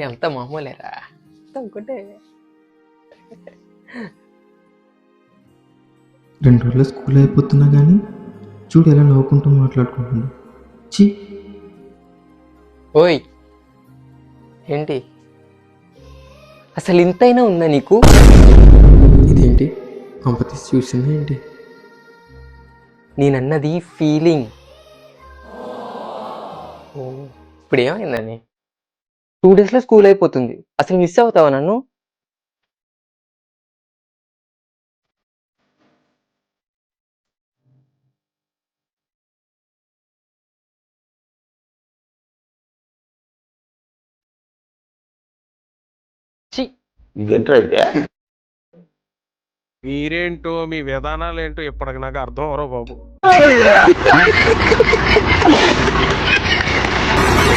అంత మామూలేరా, అంతా ఒకటే. 2 రోజుల్లో స్కూల్ అయిపోతున్నా కానీ చూడు ఎలా నవ్వుకుంటూ మాట్లాడుకుంటున్నా. చి ఓయ్ ఏంటి అసలు ఇంతైనా ఉందా నీకు? ఇదేంటి కాంపతీస్ చూసిందా ఏంటి? నేనన్నది ఫీలింగ్. ఇప్పుడు ఏమైందని? 2 డేస్లో స్కూల్ అయిపోతుంది, అసలు మిస్ అవుతావా నన్ను? చి మీరేంటో మీ విధానాలు ఏంటో ఇప్పటికి నాకు అర్థం అవరో బాబు.